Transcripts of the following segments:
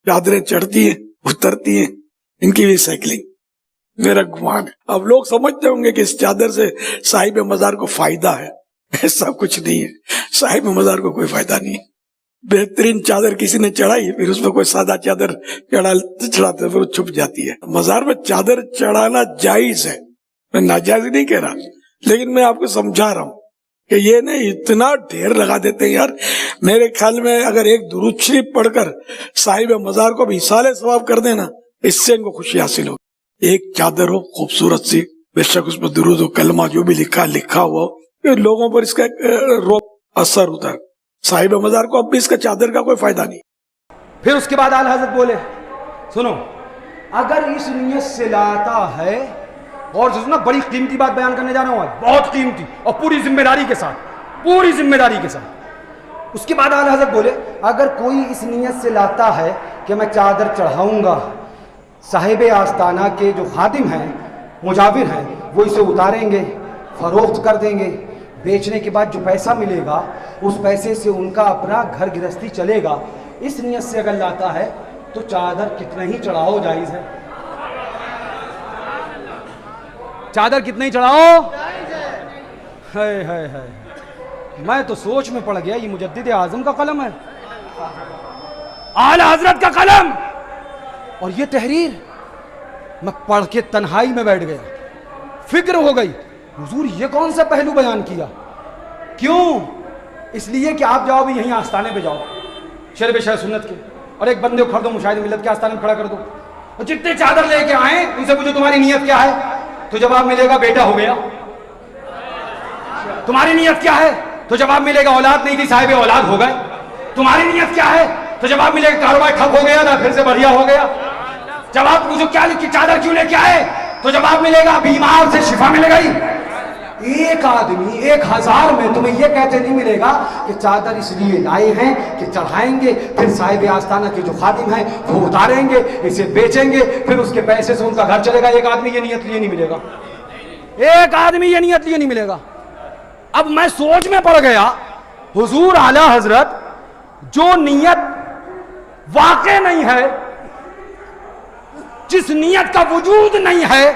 چادریں چڑھتی ہیں اترتی ہیں، ان کی بھی سائیکلنگ میرا گمان ہے۔ اب لوگ سمجھتے ہوں گے کہ اس چادر سے صاحب مزار کو فائدہ ہے، ایسا کچھ نہیں ہے، صاحب مزار کو کوئی فائدہ نہیں ہے۔ بہترین چادر کسی نے چڑھائی، پھر اس میں کوئی سادہ چادر چڑھاتے پھر وہ چھپ جاتی ہے۔ مزار میں چادر چڑھانا جائز ہے، میں ناجائز نہیں کہہ رہا، لیکن میں آپ کو سمجھا رہا ہوں کہ یہ نہیں اتنا ڈھیر لگا دیتے ہیں یار۔ میرے خیال میں اگر ایک درود شریف پڑھ کر صاحب مزار کو بھی ایصال ثواب کر دینا، اس سے ان کو خوشی حاصل ہو۔ ایک چادر ہو خوبصورت سی، بے شک اس میں درود و کلمہ جو بھی لکھا ہوا ہو، لوگوں پر اس کا ایک روب اثر ہوتا ہے۔ صاحب مزار کو اب بھی اس کا چادر کا کوئی فائدہ نہیں۔ پھر اس کے بعد اعلیٰ حضرت بولے، سنو، اگر اس نیت سے لاتا ہے، اور جو نا بڑی قیمتی بات بیان کرنے جا رہا ہوں آج، بہت قیمتی اور پوری ذمہ داری کے ساتھ، اس کے بعد اعلیٰ حضرت بولے، اگر کوئی اس نیت سے لاتا ہے کہ میں چادر چڑھاؤں گا، صاحب آستانہ کے جو خادم ہیں، مجاور ہیں، وہ اسے اتاریں گے، فروخت کر دیں گے، بیچنے کے بعد جو پیسہ ملے گا اس پیسے سے ان کا اپنا گھر گرہستی چلے گا، اس نیت سے اگر لاتا ہے تو چادر کتنا ہی چڑھاؤ جائز ہے۔ چادر کتنا ہی چڑھاؤ ہے۔ میں تو سوچ میں پڑ گیا، یہ مجدد اعظم کا قلم ہے، اعلیٰ حضرت کا قلم، اور یہ تحریر میں پڑھ کے تنہائی میں بیٹھ گیا، فکر ہو گئی، حضور یہ کون سا پہلو بیان کیا؟ کیوں؟ اس لیے کہ آپ جاؤ بھی یہیں آستانے پہ جاؤ، شرب شہ سنت کے، اور ایک بندے کو کھڑ دو مشاہد ملت کے آستانے میں کھڑا کر دو، اور جتنے چادر لے کے آئیں ان سے پوچھو تمہاری نیت کیا ہے، تو جواب ملے گا بیٹا ہو گیا۔ تمہاری نیت کیا ہے؟ تو جواب ملے گا اولاد نہیں تھی صاحب اولاد ہو گئے۔ تمہاری نیت کیا ہے؟ تو جواب ملے گا کاروبار ٹھپ ہو گیا تھا پھر سے بڑھیا ہو گیا۔ جواب پوچھو کیا لکھی چادر کیوں لے کے آئے؟ تو جواب ملے گا بیمار سے شفا مل گئی۔ ایک آدمی 1000 میں تمہیں یہ کہتے نہیں ملے گا کہ چادر اس لیے لائے ہیں کہ چڑھائیں گے، پھر صاحب آستانہ کے جو خادم ہیں وہ اتاریں گے، اسے بیچیں گے، پھر اس کے پیسے سے ان کا گھر چلے گا۔ ایک آدمی یہ نیت لیے نہیں ملے گا، ایک آدمی یہ نیت لیے نہیں ملے گا۔ اب میں سوچ میں پڑ گیا، حضور اعلیٰ حضرت جو نیت واقع نہیں ہے، جس نیت کا وجود نہیں ہے،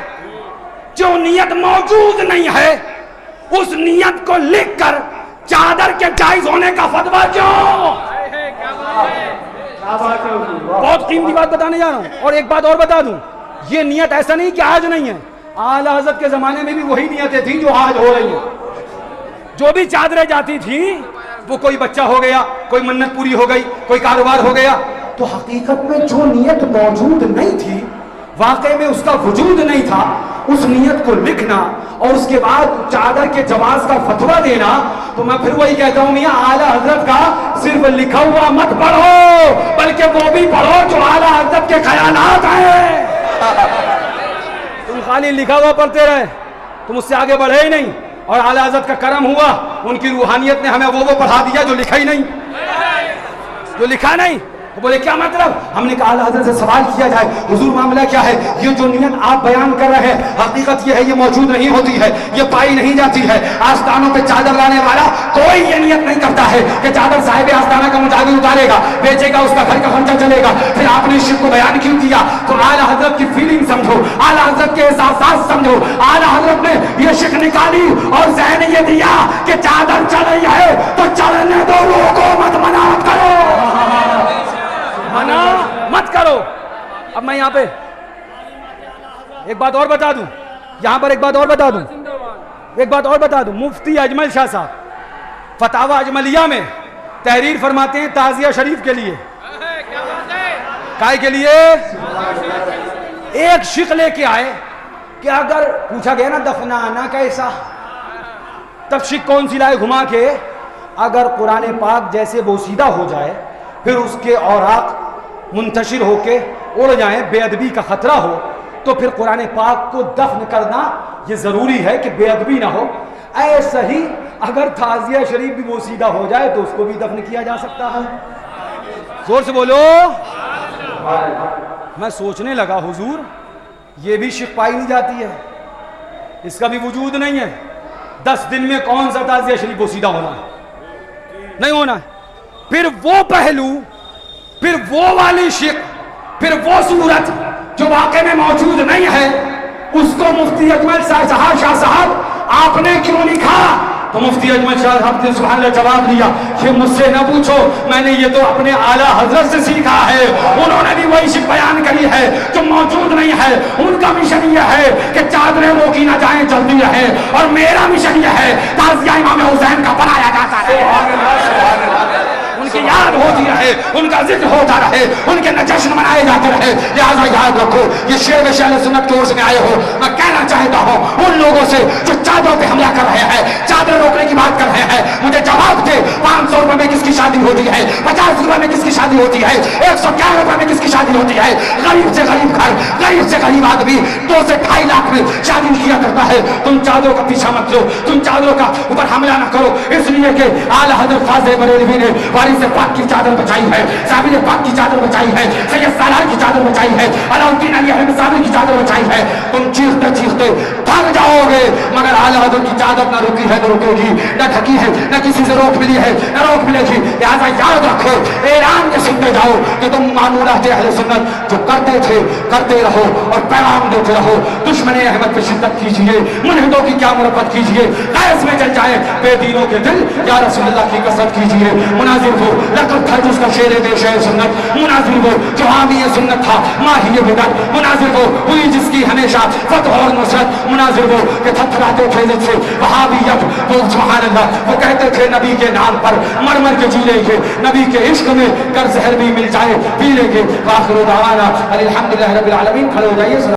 جو نیت موجود نہیں ہے، اس نیت کو لکھ کر چادر کے جائز ہونے کا فتویٰ کیوں؟ بہت قیمتی بات بتانے جا رہا ہوں۔ اور ایک بات اور بتا دوں، یہ نیت ایسا نہیں کہ آج نہیں ہے، اعلیٰ حضرت کے زمانے میں بھی وہی نیتیں تھیں جو آج ہو رہی ہیں۔ جو بھی چادریں جاتی تھیں وہ کوئی بچہ ہو گیا، کوئی منت پوری ہو گئی، کوئی کاروبار ہو گیا، تو حقیقت میں جو نیت موجود نہیں تھی، واقع میں اس کا وجود نہیں تھا، اس نیت کو لکھنا اور اس کے بعد چادر کے جواز کا فتویٰ دینا، تو میں پھر وہی کہتا ہوں میاں اعلیٰ حضرت کا صرف لکھا ہوا مت پڑھو، بلکہ وہ بھی پڑھو جو اعلیٰ حضرت کے خیالات ہیں۔ تم خالی لکھا ہوا پڑھتے رہے، تم اس سے آگے بڑھے ہی نہیں، اور اعلیٰ حضرت کا کرم ہوا، ان کی روحانیت نے ہمیں وہ پڑھا دیا جو لکھا ہی نہیں، جو لکھا نہیں۔ وہ بولے کیا مطلب؟ ہم نے کہا اعلیٰ حضرت سے سوال کیا جائے، حضور معاملہ کیا ہے؟ یہ جو نیت آپ بیان کر رہے ہیں حقیقت یہ ہے، یہ موجود نہیں ہوتی ہے، یہ پائی نہیں جاتی ہے۔ آستانوں پہ چادر لانے والا کوئی یہ نیت نہیں کرتا ہے کہ چادر صاحب آستانہ کا مجاور اتارے گا، بیچے گا، اس کا گھر کا خرچہ چلے گا۔ پھر آپ نے اس شرک کو بیان کیوں کیا؟ تو اعلیٰ حضرت کی فیلنگ سمجھو، اعلیٰ حضرت کے احساسات سمجھو۔ اعلیٰ حضرت نے یہ شک نکالی اور ذہن یہ دیا کہ چادر چڑھ رہی ہے تو چڑھنے دو، لوگوں کو مت منع کرو، منع مت کرو۔ اب میں یہاں پہ ایک بات اور بتا دوں، مفتی اجمل شاہ صاحب فتاوی اجملیہ میں تحریر فرماتے ہیں تعزیہ شریف کے لیے، کائے کے لیے؟ ایک شک لے کے آئے کہ اگر پوچھا گیا نا دفنانا کیسا، تب شک کون سی لائے گھما کے، اگر قرآن پاک جیسے بوسیدہ ہو جائے، پھر اس کے اوراق منتشر ہو کے اڑ جائیں، بے ادبی کا خطرہ ہو، تو پھر قرآن پاک کو دفن کرنا یہ ضروری ہے کہ بے ادبی نہ ہو۔ ایسا ہی اگر تعزیہ شریف بھی بوسیدہ ہو جائے تو اس کو بھی دفن کیا جا سکتا ہے۔ زور سے بولو۔ میں سوچنے لگا حضور یہ بھی شک پائی نہیں جاتی ہے، اس کا بھی وجود نہیں ہے، 10 دن میں کون سا تعزیہ شریف بوسیدہ ہونا ہے؟ نہیں ہونا ہے۔ پھر وہ پہلو، پھر وہ والی شک پھر وہ صورت جو واقع میں موجود نہیں ہے اس کو مفتی اجمل شاہ صاحب آپ نے کیوں لکھا؟ تو مفتی اجمل شاہ صاحب نے سبحان اللہ جواب دیا کہ مجھ سے نہ پوچھو، میں نے یہ تو اپنے اعلیٰ حضرت سے سیکھا ہے، انہوں نے بھی وہی شک بیان کری ہے جو موجود نہیں ہے۔ ان کا مشن یہ ہے کہ چادریں روکی نہ جائیں، چلتی رہے، اور میرا مشن یہ ہے تعزیہ امام حسین کا بنایا جاتا ہے، ان کی یاد ہوتی رہے، ان کا ذکر ہوتا رہے، ان کے جشن منائے جاتے رہے۔ لہٰذا یاد رکھو یہ شعر میں اہل سنت کی اور سے میں آئے ہو، میں کہنا چاہتا ہوں ان لوگوں سے جو چادروں پہ حملہ کر رہے ہیں، چادر روکنے کی بات کر رہے ہیں، مجھے جواب دے 500 روپے میں کس کی شادی ہوتی ہے، 50 روپے میں کس کی شادی ہوتی ہے، 111 روپے میں کس کی شادی ہوتی ہے؟ غریب سے غریب گھر، غریب سے غریب آدمی 2 سے 2.5 لاکھ میں شادی کیا کرتا ہے۔ تم چادروں کا پیچھا مت لو، تم چادروں کا اوپر حملہ نہ کرو، اس لیے کہ اعلیٰ حضرت فاضل بریلوی نے وارث پاک کی چادر بچائی ہے، صابر پاک کی چادر بچائی ہے، سید سالار کی چادر بچائی ہے، علاؤالدین علی احمد صابر کی چادر بچائی ہے۔ تم چیختے چیختے تھک جاؤ گے مگر اعلیٰ حضرت کی چادر نہ رکی ہے نہ رکے گی، نہ ڈھکی ہے، نہ کسی سے روک ملی ہے نہ روک ملے گی۔ لہٰذا یاد رکھو، اعلان کے سنتے جاؤ کہ تم مانون اہل سنت جو کرتے تھے کرتے رہو اور پیغام دیتے رہو۔ دشمن احمد پہ شدت کیجیے، منحدوں کی کیا مربت کیجیے، قیس میں چل جائے بے دینوں کے دل، یا رسول اللہ کی کثرت کیجیے۔ مناظر وہ لقب تھا جس کا شیر بے شیر سنت، مناظر وہ جو حامی سنت تھا ماہی بدعت، مناظر وہ ہوئی جس کی ہمیشہ فتح اور نصرت، مناظر وہ کہ تھتھراتے تھے جس سے وہابیت، وہ سبحان اللہ وہ کہتے تھے نبی کے نام پر مر مر کے جی لیں گے، نبی کے عشق میں گر زہر بھی مل جائے پی لیں گے۔ وآخر دعوانا الحمدللہ رب العالمین۔ کھڑے ہو جائیے۔